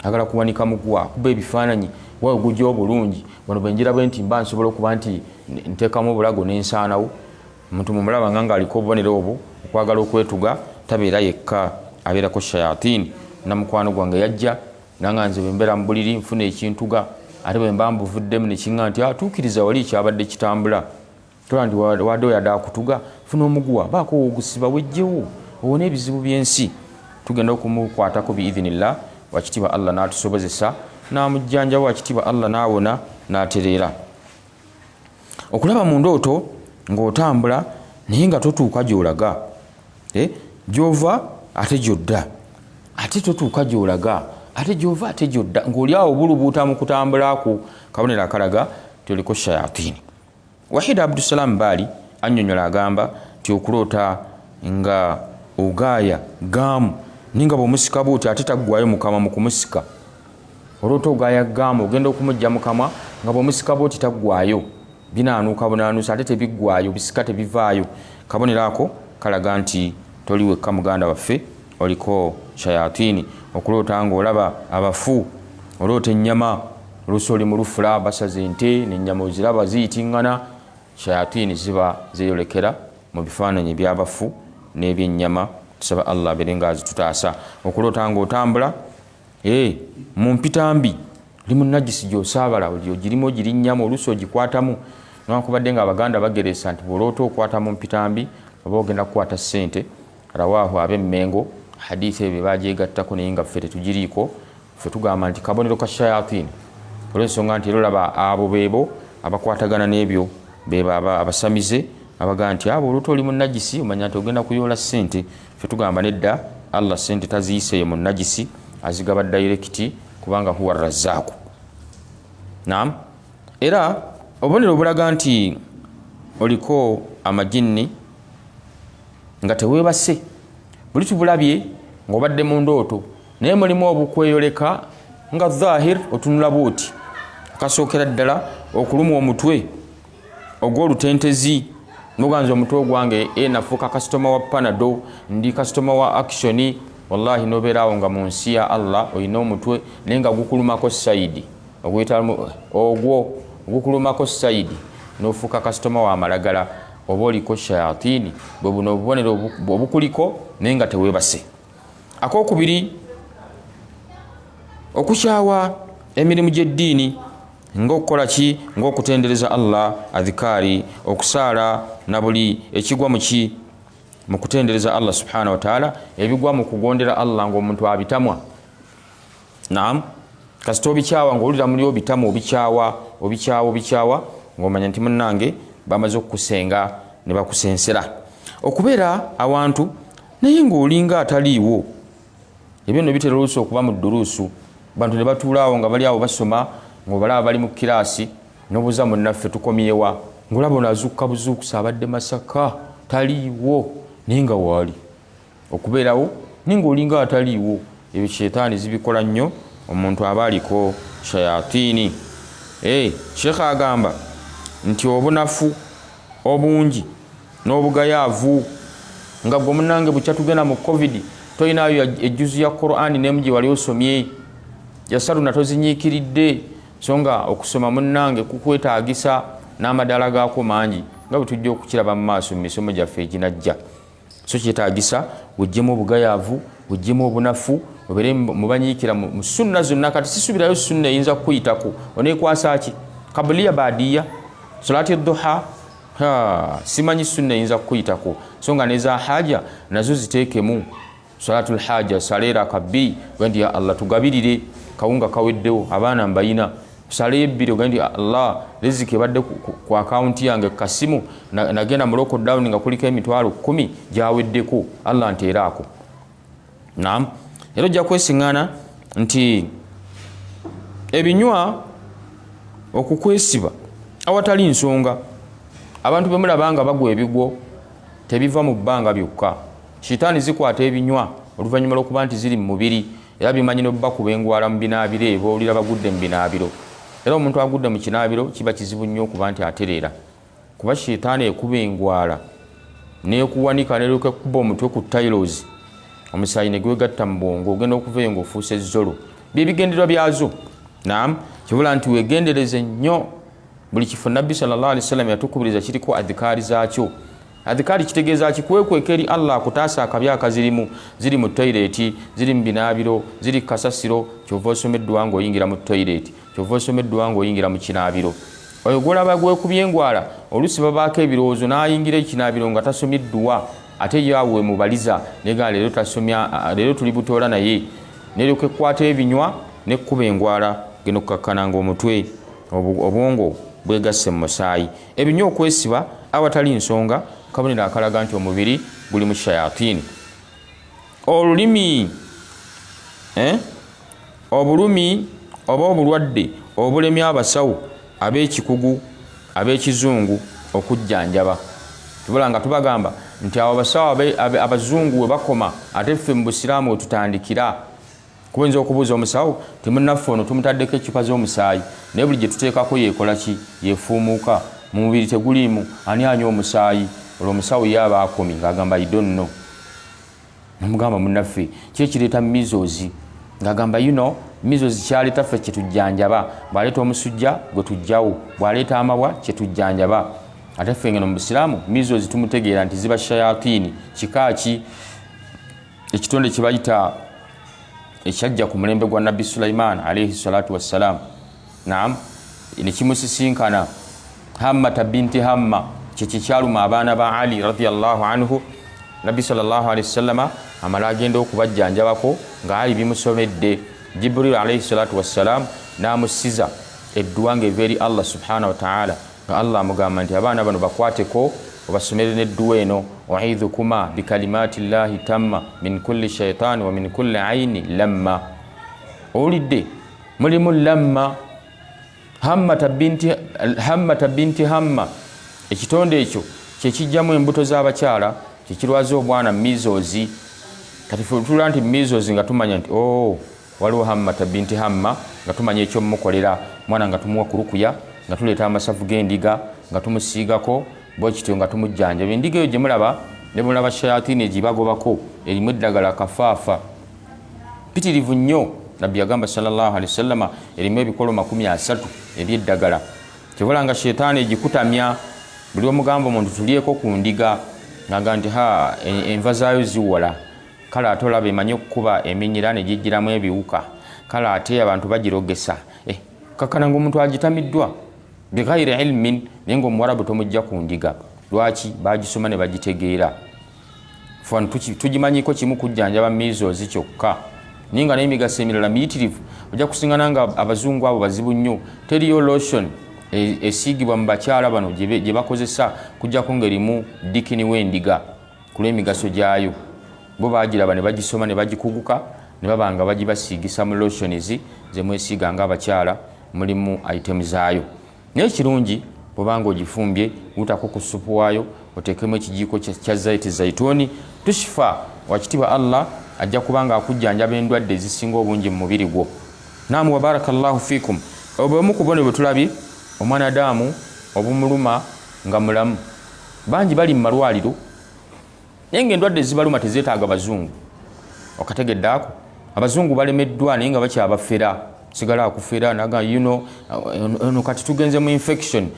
ayagala kuwanika mugwa akuba ebifaananyi wawe gujja obulungi wano bwenjira bwe nti mba nsobola okuba nti nteekamu obulago n'ensaanawo omuntu mumulaba nga aliko obubonero obwo okwagala okwetuga tabeera yekka abeerako shayatini namukwano gwange yajja nanga nze bwembeera mu buliri nfuna ekintuga ate bwe mba mbuvuddemu nekiŋŋa nti atuukiriza wali kyabadde kitambula tola nti wadde oyadde akutuga funa omuguwa baako wogusiba wejjewo owona ebizibu by'ensi tugenda okumukwatako biidhinillah wakitiibwa Allah n'atusobozesa n'amujjanjawo wakitiibwa Allah n'awona n'atereera okulaba mu ndooto ng'otambula naye nga totuuka gy'olaga gy'ova ate gy'odda ate totuuka gy'olaga ate gy'ova ate gy'odda ng'oli awo bulubuuta mu kutambulako kabonero akalaga tyoliko shayatini Wahid Abdussalam Bali annyonnyola agamba nti okuloota nga ogaaya gaamu ninga bw'omusika bw'oti ate taggwayo mukama mu kumusika olwoota ogaaya gaamu ogenda okumujja mukama nga bw'omusika bw'oti taggwayo binaanuuka bunaanuusa ate tebiggwayo bisika tebivaayo kabonero ako kalaga nti toli wekka muganda waffe oliko shayatini okuloota ng'olaba abafu oloota ennyama oluusi oli mu lufula basaze ente n'ennyama oziraba ziyitiŋŋana shayatini ziba zeeyolekera mu bifaananyi by'abafu n'ebyennyama tusaba Allah abeere nga azitutaasa okuloota ng'otambula mu mpitambi oli mu najjisi gy'osaabala ogirimu ogirinnyamu oluusi ogikwatamu newankubadde nga abaganda bageresa nti bw'oloota okwata mu mpitambi oba ogenda kukwata ssente rawaahu ab'emmengo hadithi ebyo bagyegattako naye nga ffe tetugiriiko ffe tugamba nti kabonero ka shayatini olw'ensonga nti era olaba abo beebo abakwatagana n'ebyo beebo abasamize abagaa nti abo oluuta oli mu najjisi omanya nti ogenda kuyoola ssente ffe tugamba nedda Allah ssente taziyiseeyo mu najjisi azigaba dayirekiti kubanga huwa razzaaku naam era obubonero obulaga nti oliko amajinni nga teweebase buli tubulabye ng'obadde mu ndooto naye mulimu obukweyoleka nga zahir otunula bwoti akasookera ddala okulumwa omutwe ogw'olutentezi noganza omutwe ogwange nafuuka kasitoma wa Panado ndi kasitoma wa Action wallahi nobeeraawo nga mu nsi ya Allah olina omutwe naye nga gukulumako sayidi ogwo gukulumako sayidi nofuuka kasitoma wa malagala oba oliko shayatini bwe buno obubonero obukuliko naye nga teweebase akokubiri okukyawa emirimu gy'eddiini ng'okukola ki ng'okutendereza Allah adhikari okusaala na buli ekigwa mu kutendereza Allah subhanahu wa ta'ala ebigwa mu kugondera Allah ng'omuntu abitamwa. Naam, kasita obikyawa ng'olira muli obitamu obikyawa ng'omanya nti munnange bamaze okukusenga ne bakusensera okubeera awantu naye ng'olinga ataliiwo. Ebyo nno bitera oluusi okuba mu duruusu, bantu ne batuulaawo nga bali awo basoma ng'obalaba bali mu kiraasi n'obuuza munnaffe tukomyewa ng'olaba onazukka buzuukusa abadde Masaka taliiwo naye nga waali okubeerawo naye ng'olinga ataliiwo. Ebyo shetaani zibikola nnyo omuntu aba aliko shayatini. Sheikh agamba nti obunafu obungi n'obugayaavu nga gwe munnange bukya tugenda mu covid toyinayo ejjuzu ya Qur'ani n'emu gye wali osomye yasaluna tozinyiikiridde so nga okusoma munnange kukwetaagisa n'amadaala gaako mangi nga bwe tujja okukiraba mu maaso mu misomo gyaffe eginajja. So kyetaagisa wejjemu obugayaavu wejjemu obunafu obeere mubanyiikira mu sunna zonna. Kati sisubirayo sunna eyinza kukuyitako oneekwasa ki kabuliya baadiya salati duha simanyi sunna eyinza kukuyitako so nga neza haja nazo ziteekemu salatul haja saleera kabiri gandi ya Allah tugabirire kawunga kaweddewo abaana mbayina sale ebbiri gandi Allah riziki badde ku akaunti yange kasimu nagenda mu local down nga kuliko emitwalo 10 gyaweddeko Allah nteeraako. Naam, era ojja kwesiŋŋaana nti ebinywa okukwesiba awatali nsonga abantu bwe mulaba nga bagwa ebigwo tebiva mu bbanga byokka. Shitaani zikwata ebinywa oluvannyuma lw'okuba nti ziri mu mubiri era bimanyi n'obakuba engwala mu binaabiro ebo olira bagudde mu binaabiro. Era omuntu agudde mu kinaabiro kiba kizibu nnyo okuba nti atereera kuba shitaani ekuba engwala n'ekuwanika n'eruka ekkuba omutwe ku tayiroozi omusaayi ne gwegatta mu bwongo ogenda okuvayo ng'ofuuse ezzolo byebigenderwa byazo. Naam, kibula nti weegendereze nnyo buli kifo Nabbi sallallahu alaihi wasallam yatukubiriza kiriko adhikaari zaakyo. Adhikaari kitegeeza kikwekweka eri Allah akutaasa akabi akazirimu ziri mu toilet ziri mu binaabiro ziri kasasiro kyova osomeddwa ng'oyingira mu toilet kyova osomeddwa ng'oyingira mu kinaabiro. Oyo gwolaba gwekubye engwala oluusi babaako ebirowoozo n'ayingira ekinaabiro nga tasomeddwa ate yaawe mubaliza nega leero tasomya leero tuli butoola naye neryoka ekkwata ebinywa nekkuba engwala geno kukakkana ng'omutwe obwongo bwegasse mu musaayi. Ebinywa okwesiba awatali nsonga kabonero akalaga nti omubiri guli mu shayatini. Olulimi obulumi oba obulwadde obulemya abasawo ab'ekikugu ab'ekizungu okujjanjaba. Tubula nga tubagamba nti abo abasawo abazungu we bakoma ate ffe mu busiraamu wetutandikira. Kuyinza okubuuza omusawo ti munnaffe ono tumutaddeko eccupa z'omusaayi naye buli gye tuteekako yeekola ki yeefuumuuka mu mubiri teguliimu ani anywa omusaayi. Olwo omusawo ye aba akomi ng'agamba I don't know. Namugamba munnaffe ki ekireeta measles ng'agamba measles kyaleeta ffe kyetujjanjaba bw'aleeta omusujja gwe tujjawo bw'aleeta amabwa kyetujjanjaba. Ate ffe ngeno mu busiraamu measles tumutegeera nti ziba shayatini kika ki ekitonde kye bayita ekyajja ku mulembe gwa Nabbi Sulaiman alayhi salatu wassalam. Naam, ne kimusisinkana Hammata binti Hamma kyekikyaluma abaana ba Ali radiyallahu anhu. Nabbi sallallahu alayhi wasallama amala agenda okubajjanjabako nga Ali bimusomedde. Jibril alayhi salatu wassalam n'amusiza edduwa ng'eva eri Allah subhanahu wa ta'ala nga Allah amugamba nti abaana bano bakwateko obasomere n'edduwa eno u'idhukuma bikalimati llahi tamma min kulli shaytani wa min kulli ayni lamma. Owulidde mulimu lamma Hammata binti Hamma ekitonde ekyo kyekijjamu embuto z'abakyala kyekirwaza obwana measles. Kati tulula nti measles nga tumanya nti waliwo Hammata binti Hamma nga tumanya ekyomumukolera mwana nga tumuwa kurukuya nga tuleeta amasavu g'endiga nga tumusiigako bwekityo nga tumujjanja. Endiga eyo gye mulaba ne mulaba shayatini egibagobako erimu eddagala kafaafa pitirivu nnyo. Nabbi yagamba sallallahu alaihi wasallama erimu ebikolo 30 eby'eddagala. Kibula nga shetaani egikutamya buli omugamba omuntu tulyeko ku ndiga ng'agamba nti enva zaayo ziwola kale ate olaba emanyi okukuba eminyira ne gijjiramu ebiwuka kale ate abantu bagirogesa kakana ng'omuntu agitamiddwa bighairi ilmin naye ng'omuwarabu tomujja ku ndiga. Lwaki? Bagisoma ne bagitegeera. Fano tugimanyiko kimu kujjanjaba measles kyokka naye nga n'emigaso emirala miyitirivu. Ojja kusingana nga abazungu abo bazibu nnyo. Teriyo lotion esiigibwa mu bakyala bano gye bakozesa kujjako ng'erimu dikini w'endiga ku lw'emigaso gyayo. Bo baagiraba ne bagisoma ne bagikuguka ne baba nga bagibasiigisa mu lotions ze mwesiiga ng'abakyala mulimu item zaayo. Naye kirungi bw'obanga ogifumbye wutako ku supu waayo oteekemu ekijiiko kya zaiti zaituni tushifa wakitiibwa Allah ajja kubanga akujjanjaba endwadde ezisinga obungi mu mubiri gwo. Naamu wa barakallahu fikum. Obumu ku bone bwe tulabye omwanadamu obumuluma nga mulamu bangi bali mu malwaliro naye ng'endwadde ezibaluma tezeetaaga bazungu. Okategedde ako abazungu balemeddwa naye nga bakyabafera sigala akufera naga ono kati tugenze mu infection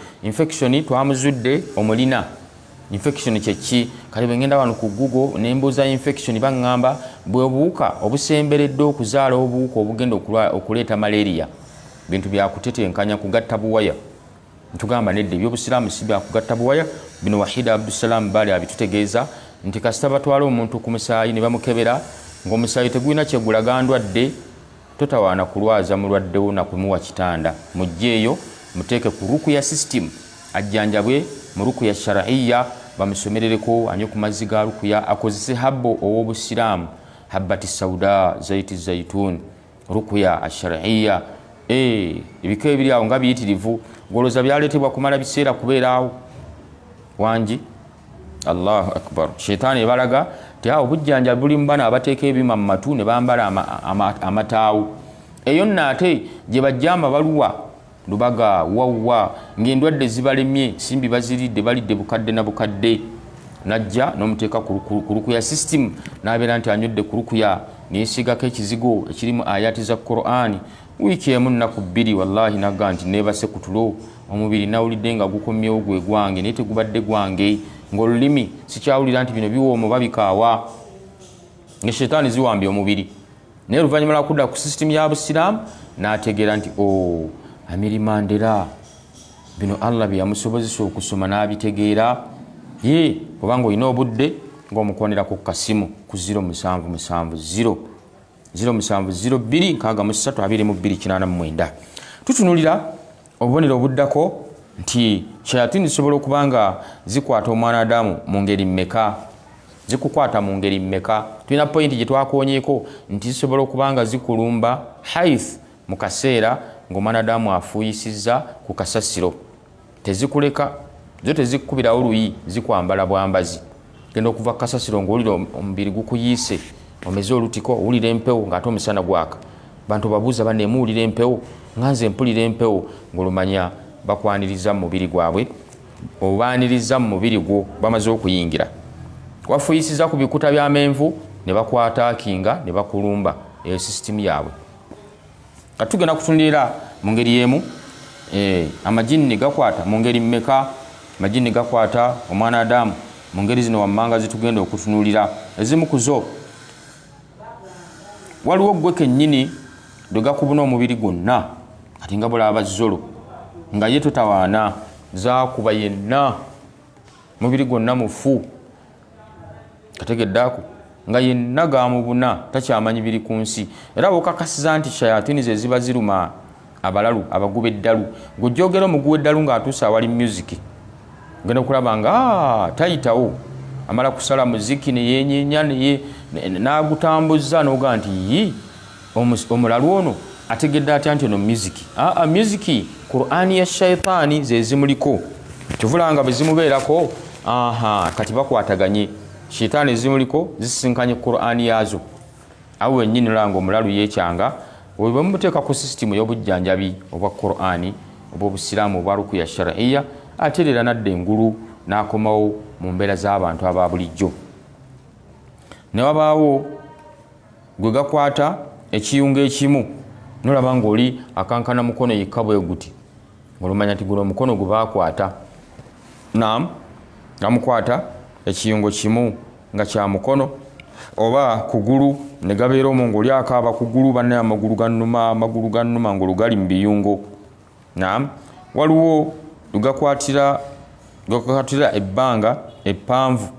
twamuzudde omulina. Infection kyeki kale bwengenda wano ku Google nembuuza infection baŋŋamba bwe buwuka obusemberedde okuzaala obuwuka obugenda okuleeta malaria. Bintu byakutetenkanya kugatta buwaya. Ntugamba nedde ebyobusiraamu si byakugatta buwaya. Bino Wahida Abdussalam Bali abitutegeeza nti kasita batwala omuntu ku musaayi ne bamukebera ng'omusaayi tegulina kyegulaga ndwadde totawaana kulwaza mulwaddewo na kumuwa kitanda. Mujjeeyo muteeke ku rukuya system ajjanjabwe mu rukuya shar'iyya bamusomerereko anywe ku mazzi ga rukuya akozese habbo ow'obusiraamu habbati sauda zaiti zaitun rukuya ashar'iyya. Ebiko ebiri awo nga biyitirivu goloza byaleetebwa kumala biseera kubeeraawo wangi. Allahu akbar. Shaytaani ebalaga ti awo bujjanja buli mu bana abateeka ebima mu matu ne bambala amataawu. Eyo nno ate gye bajja amabaluwa lubaga wawwa ng'endwadde zibalemye simbi baziridde balidde bukadde na bukadde. Najja n'omuteeka ku rukuya system n'abeera nti anywedde ku rukuya neyesigako ekizigo ekirimu ayati za Qur'ani. Wiiki emu nnaku bbiri wallahi nagga nti neebase ku tulo omubiri nawulidde nga gukomyewo gwe gwange naye tegubadde gwange ng'olulimi sikyawulira nti bino biwoomo babikaawa nga shetaani ziwambye omubiri. Naye oluvannyuma lwakudda ku system ya busiraamu n'ategeera nti Amiri Mandela bino Allah bye yamusobozesa okusoma n'abitegeera. Obanga olina obudde ng'omukonerako ku kasimu ku 0770 0702632289. Tutunulira obubonero obuddako nti shayatini zisobola okubanga zikwata omwanadamu mu ngeri mmeka. Zikukwata mu ngeri mmeka? Tulina pointi gye twakoonyeeko nti zisobola okubanga zikulumba haith mu kaseera ng'omwanadamu afuuyisizza ku kasasiro. Tezikuleka zo tezikukubirawo luyi zikwambala bwambazi. Genda okuva ku kasasiro ng'owulira omubiri gukuyiise omeze olutiko owulira empewo ng'ate omusana gwaka. Bantu babuuza banne muwulira empewo nga nze mpulira empewo ng'olumanya bakwaniriza mu mubiri gwabwe obaaniriza mu mubiri gwo bamaze okuyingira. Wafuuyisiza ku bikuta by'amenvu ne bakwata akinga ne bakulumba eyo system yaabwe. Katugenda kutunulira mu ngeri y'emu amajini gakwata mu ngeri mmeka? Amajini gakwata omwanadamu mu ngeri zino wammanga zitugenda okutunulira. Ezimu ku zo waliwo gwe kennyini lwe gakubuna omubiri gwonna kati nga bulaba zolo nga ye totawaana zaakuba yenna mubiri gwonna mufu. Kategedde ako nga yenna gaamubuna takyamanyi biri ku nsi. Era bw'okakasiza nti shayatini ze ziba ziruma abalalu abaguba eddalu ng'ojjogera omuguwa eddalu ng'atuusa awali music ngenda okulaba nga tayitawo amala kusala muziki ne yenyeenya n'agutambuza n'oga nti omulalu ono ategedde atya nti ono music. Music Qur'ani ya shaytaani ze zimuliko kivulanga bwe zimubeerako kati bakwataganye shaytaani zimuliko zisinkanye Qur'ani yaazo. Awo wennyini olanga omulalu yeekyanga bwe bamuteeka ku system y'obujjanjabi obwa Qur'ani obw'obusiraamu obwa rukuya shar'iyya aterera nadda engulu n'akomawo mu mbeera z'abantu aba bulijjo. Ne wabaawo gwe gakwata ekiyunga ekimu nolaba ng'oli akankana mukono yekka bwe guti ng'olumanya nti guno omukono gwe baakwata. Naam, gamukwata ekiyungo kimu nga kya mukono oba kugulu ne gabeera omwo ng'oli akaaba kugulu banne amagulu gannuma ng'olugali mu biyungo naam waliwo lugakwatira ebbanga eppanvu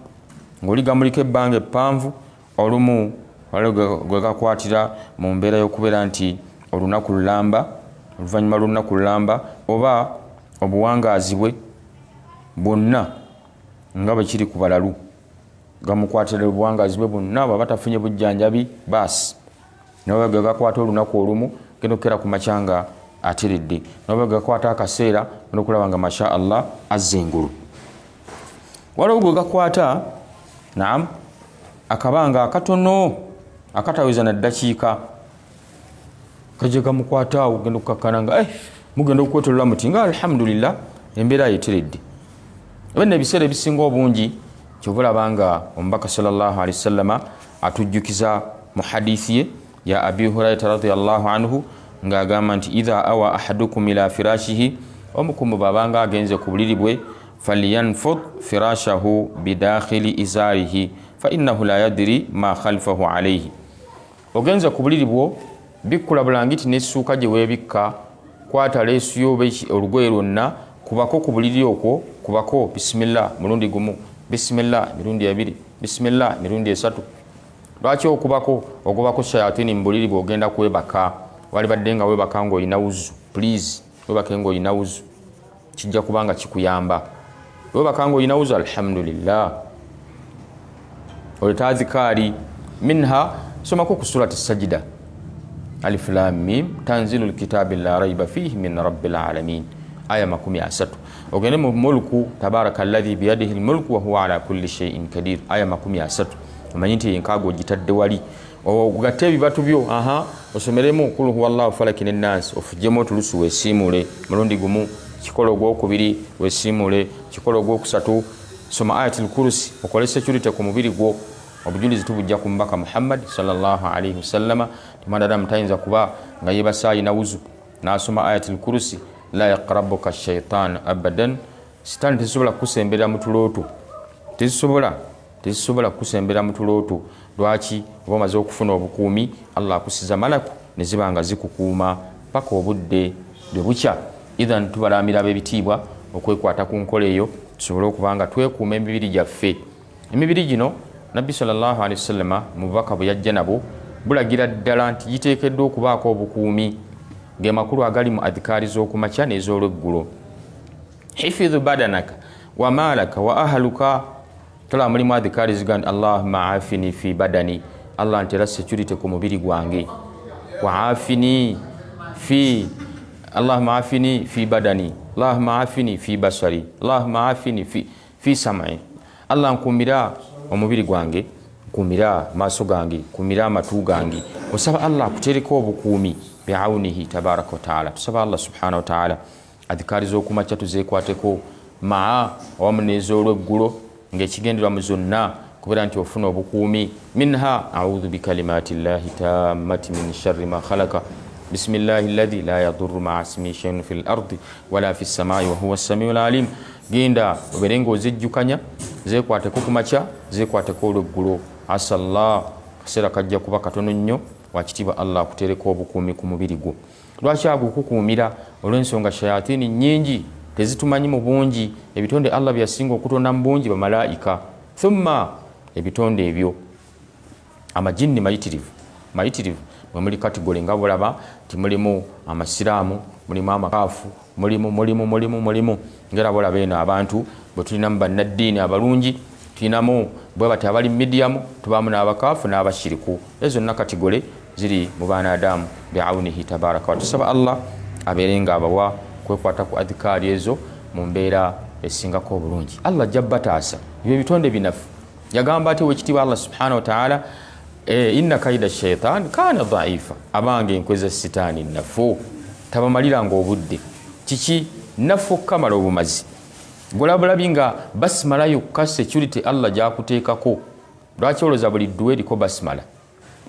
ng'oligamulika ebbanga eppanvu olumu waliwo gwegakwatira mu mbeera y'okubeera nti olunaku lulamba oluvannyuma lw'olunaku lulamba oba obuwangaazi bwe bwonna nga bwe kiri ku balalu gamukwatira obuwangaazi bwe bwonna bw'aba tafunye bujjanjabi baasi nawe gagakwata olunaku olumu genda okukera ku makya nga ateredde nawe gagakwata akaseera genda okulaba nga masha Allah azza engulu waliwo gwe gakwata naam akabanga akatono akataweza na ddakiika kaje gamukwata awo genda okukakkana nga mugenda okwetolola muti nga alhamdulillah embeera yeteredde ebene ebiseera ebisinga obungi kyobulaba nga omubaka sallallahu alaihi wasallama atujjukiza mu hadithi ye ya Abi Hurairah radhiyallahu anhu ng'agamba nti idha awa ahadukum ila firashihi omukumu babanga agenze ku buliri bwe falyanfud firashahu bidakhili izarihi fa innahu la yadri ma khalfahu alayhi ogenze ku buliri bwo bikkula bulangiti n'essuuka gye weebikka kwata leesu yo olugoye lwonna kubako ku buliri okwo kubako bisimillah mulundi gumu bisimillah mirundi ebiri bisimillah mirundi esatu lwaki okubako ogobako shayatini mu buliri bw'ogenda kwebaka wali badde nga webaka ng'olina wuzu please webake ng'olina wuzu kijja kubanga kikuyamba webaka ng'olina wuzu alhamdulillah oletaazikaali minha somako ku surati sajida alif lam mim tanzilul kitabi la raiba fihi min rabbil alamin aya 30 ogende mu mulku tabaraka alladhi biyadihi almulku wa huwa ala kulli shay'in kadir aya 30 omanyi nti enkaago ogitadde wali ogatte ebibatu byo osomeremu kul huwallahu falaki n'ennaasi ofujjemu otulusu weesiimule mulundi gumu kikola ogwokubiri weesiimule kikola ogwokusatu soma ayatul kursi okole security ku mubiri gwo obujulizi tubujja ku mbaka Muhammad sallallahu alaihi wasallama timanadamu tayinza kuba nga yebasaayi na wuzu n'asoma ayatul kursi la yaqrabuka shaitan abadan sitani tezisobola kukusembera mu tulooto tezisobola kukusembera mu tulooto lwaki oba omaze okufuna obukuumi Allah akusiza malaku ne ziba nga zikukuuma paka obudde bwe bukya idhan tubalamira ab'ebitiibwa okwekwata ku nkola eyo tusobole okuba nga twekuuma emibiri gyaffe emibiri gino nabbi sallallahu alaihi wasallama mu bubaka bwe yajja nabo bulagira ddala nti giteekeddwa okubaako obukuumi ge makulu agali mu adhikaari z'okumakya n'ez'olweggulo hifidhu badanaka wa malaka wa ahluka tola mulimu adhikaari ziga nti allahumma afini fi badani Allah ntera security ku mubiri gwange wa afini fi allahumma afini fi badani allahumma afini fi basari allahumma afini fi sam'i Allah nkumira omubiri gwange nkumira maaso gange nkumira amatu gange osaba Allah akutereka obukuumi bi'aunihi tabaraka wa ta'ala tusaba Allah subhanahu wa ta'ala adhikaari z'okumakya tuzeekwateko maa awamu n'ez'olweggulo ng'ekigenderwa mu zonna kubeera nti ofuna obukuumi minha a'udhu bikalimati llahi tammati min sharri ma khalaqa bismillahi alladhi la yadurru ma'a ismihi shay'un fil ardi wala fis samai wa huwa as-sami'ul alim genda obeere ng'ozijjukanya zeekwateko ku makya zeekwateko olweggulo asallah kaseera kajja kuba katono nnyo wakitiibwa Allah akutereka obukuumi ku mubiri gwo lwaki agukukuumira olw'ensonga shayatini nnyingi tezitumanyi mu bungi ebitonde Allah byasinga okutonda mu bungi bamalaika thumma ebitonde ebyo amajinni mayitirivu mwe muli kategori nga bulaba nti mulimu amasiraamu mulimu amakaafu mulimu ngera bulaba eno abantu bwe tulinamu bannaddiini abalungi tulinamu bwe bati abali medium tubaamu n'abakaafu n'abashiriku ezo zonna kategori ziri mu banadamu bi'aunihi tabaraka wa tusaba Allah abeere nga abawa kwekwata ku adhikaari ezo mu mbeera esingako obulungi Allah jabbataasa ebyo bitonde binafu yagamba ati wekitiibwa Allah subhanahu wa ta'ala inna kaida shaitan kana dhaifa abange enkweza sitaani nafu tabamaliranga obudde kiki nafu kamala obumazi bulabulabi nga basmala yokka security Allah gyakuteekako lwaki oloza buli dduwa eriko basmala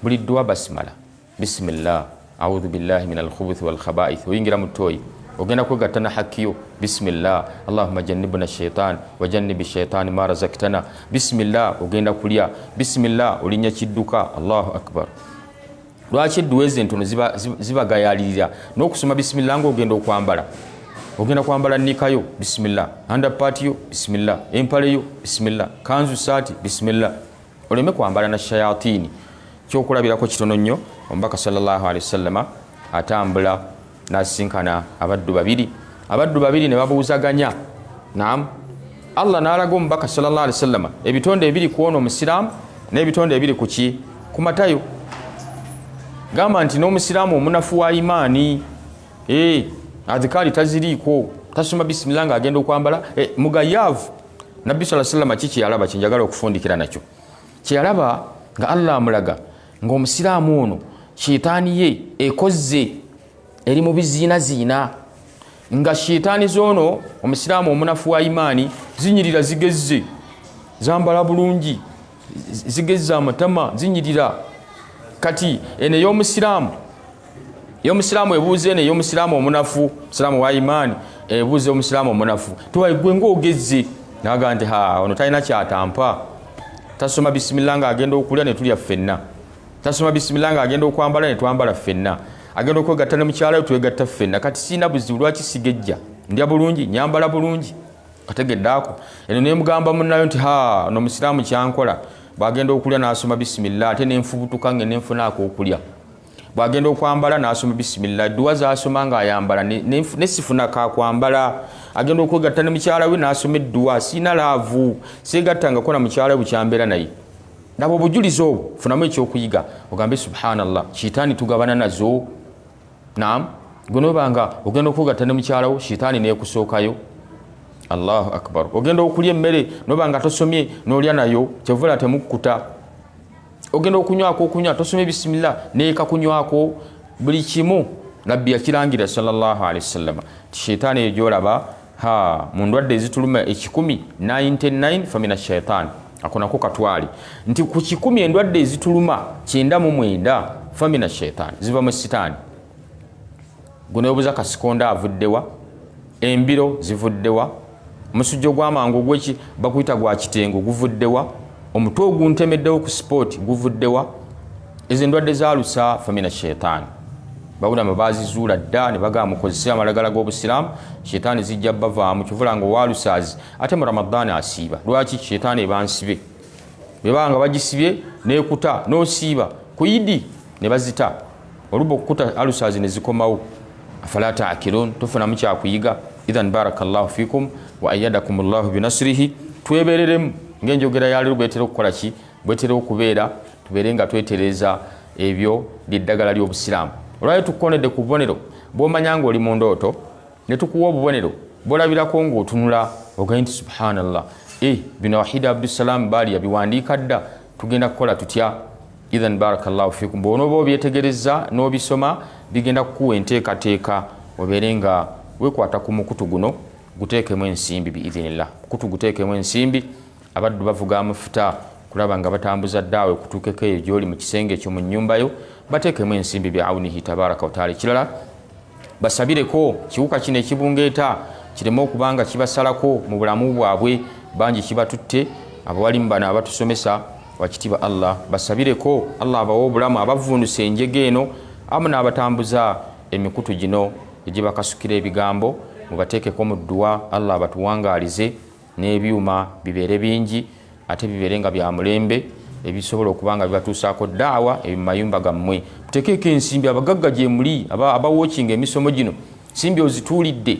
buli dduwa basmala bismillah audhu billahi min alkhubuthi walkhabaith oyingira mu ttooyi ogenda kwegatta na hakkiyo bismillah allahumma jannibna shaitan wa jannibi shaitani ma razaktana bismillah ogenda kulya bismillah olinya kidduka allahu akbar lwaki edduwa ezo entono zibagayalirira n'okusoma bismillah ng'ogenda okwambala ogenda kwambala nikayo bismillah, underpart yo bismillah, empale yo bismillah, kanzu saati bismillah, oleme kwambala na shayatini. Kyokulabirako kitono nnyo, omubaka sallallahu alaihi wasallam atambula n'asinkana abaddu babiri ne babuuzaganya. Naam, Allah n'alaga omubaka sallallahu alaihi wasallam ebitonde ebiri kuona omusiraamu n'ebitonde ebiri kuki ku matayo. Gamba nti n'omusiraamu omunafu wa imaani adhikari taziriiko, tasoma bismillah ng'agenda okwambala mugayaavu. Nabbi sallallahu alaihi wasallam kiki yalaba kyenjagala okufundikira nakyo, kyeyalaba nga Allah amulaga ng'omusiraamu ono shitaani ye ekozze eri mu biziinaziina, nga shitaani z'ono omusiraamu omunafu wa imaani zinyirira zigezze, zambala bulungi, zigezze amatama zinyirira. Kati ene y'omusiraamu ebuuze ene y'omusiraamu omunafu, omusiraamu wa imaani ebuuze omusiraamu omunafu, tuwaigwe ng'ogezze. Naga nti ono talina kyatampa, tasoma bismillah ng'agenda okulya ne tulya ffenna, tasoma bismillah ng'agenda okwambala ne twambala ffenna, agenda okwegatta ne mukyala we twegatta ffenna. Kati siina buzibu, lwaki sigejja, ndya bulungi, nyambala bulungi. Kategeddaako eno nemugamba munnayo nti ono musiraamu kyankola, bw'agenda okulya n'asoma bismillah ate nenfubutuka nge nenfunaako okulya. Bw'agenda okwambala n'asoma bismillah, dduwa z'asoma ng'ayambala nesifuna kakwambala. Agenda okwegatta ne mukyala we n'asoma edduwa, siina laavu, seegattangako na mukyala we bukyambeera naye. Nabo obujulizi obwo funamu ekyokuyiga, ogambe subhanallah, shitaani tugabana nazo. Naam, gonobanga ogenda okwegatta ne mukyala wo, shitaani neekusookayo. Allahu akbar. Ogenda okulya emmere nobanga tosomye n'olya nayo, kyevula temukkuta. Ogenda okunywa tosomye bismillah neeka kunywako. Buli kimu Nabbi yakirangira sallallahu alaihi wasallam. Shaytaani ejolaba mu ndwadde ezituluma 199 famina shaytan, akonako katwali nti ku 10 endwadde ezituluma 99 famina shaytan, ziva mu sitaani. Guno obuza kasikonda avuddewa, embiro zivuddewa, omusujja gw'amangu gweki bakuyita gwa kitengo guvuddewa, omutwe oguntemeddewo ku sport guvuddewa. Ezo endwadde zaalusa famina shaytan. Bawulama bazizuula dda ne bagamba mukozese amalagala g'obusiraamu, shaytaani zijja bavaamu. Kivula nga waalusaazi ate mu Ramaddaani asiiba. Lwaki? Shaytaani eba nsibe, bwe banga bagisibye neekuta n'osiiba ku Idi ne bazita, oluba okukuta alusaazi ne zikomawo. Afala ta'qilun, tofunamu kyakuyiga. Idhan barakallahu fikum wa ayyadakum Allahu binasrihi. Twebereremu ng'enjogera ya leero bwetera okukola ki, bwetera okubeera, tubeere nga twetereza ebyo ly'eddagala ly'obusiraamu. Olwayo tukonedde ku bubonero bw'omanya ng'oli mu ndooto ne tukuwa obubonero bw'olabirako ng'otunula ogaye nti subhanallah, bino Wahid Abdussalam Bali yabiwandiika dda, tugenda kukola tutya? Idhan barakallahu fikum. Bw'onooba obyetegereza n'obisoma bigenda kukuwa enteekateeka, obeere nga wekwata ku mukutu guno guteekemu ensimbi biidhinillah. Mukutu guteekemu ensimbi, abaddu bavuga amafuta kulaba nga batambuza ddaawe kutuukeko eyo gy'oli mu kisenge ekyo mu nnyumba yo, bateekemu ensimbi bi'awunihi tabaraka wa taala. Ekirala basabireko kiwuka kino ekibungeeta kireme okubanga kibasalako mu bulamu bwabwe, bangi kibatutte. Abawalimu bano abatusomesa wakitiba Allah, basabireko Allah abawa obulamu, abavundusa enjega eno amu n'abatambuza emikutu gino egibakasukira ebigambo, mubateekeko mu dduwa Allah abatuwangaalize n'ebyuma bibeere bingi ate bibeere nga bya mulembe ebisobola okubanga bibatuusaako daawa ebimayumba gammwe. Muteekeko ensimbi, abagagga gye muli abawookinga emisomo gino, ensimbi ozituulidde,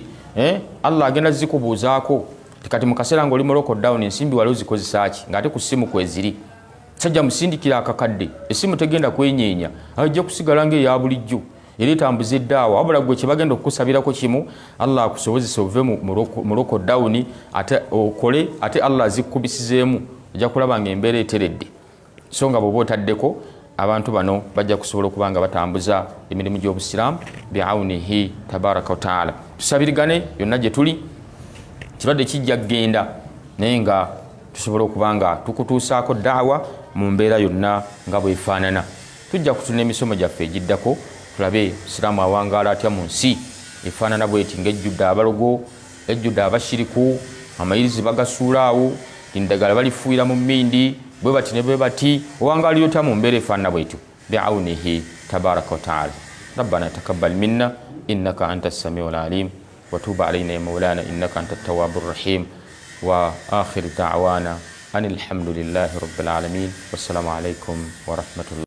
Allah agenda zikubuuzaako. Kati mu kaseera ng'oli mu lockdown ensimbi wali ozikozesa ki? Ng'ate ku ssimu kweziri. Sajja musindikira akakadde, essimu tegenda kwenyeenya, ajja kusigala ng'eya bulijjo era etambuza eddaawa. Wabula gwe kye bagenda okukusabirako kimu, Allah akusobozesa ove mu lockdown ate okole, ate Allah azikubisizeemu, ojja kulaba ng'embeera eteredde. So nga bw'oba otaddeko, abantu bano bajja kusobola okubanga batambuza emirimu gy'obusiraamu bi'awunihi tabaraka wa taala. Tusabirigane yonna gye tuli, kirwadde kijja kgenda naye nga tusobola okubanga tukutuusaako daawa mu mbeera yonna nga bwefaanana. Tujja kutuna emisomo gyaffe egiddako, tulabe Isiraamu awangaala atya mu nsi efaanana bweti ng'ejjudde abalogo, ejjudde abashiriku, amayirizi bagasuulaawo, eddagala balifuuyira mu mmindi, bwe bati ne bwe bati, owangaalira otya mu mbeera efaanana bwetyo bi'awunihi tabaraka wa taala. Rabbana takabbal minna innaka anta as-sami'ul alim وتوب علينا يا مولانا إنك أنت التواب الرحيم. وآخر دعوانا أن الحمد لله رب العالمين، والسلام عليكم ورحمة الله.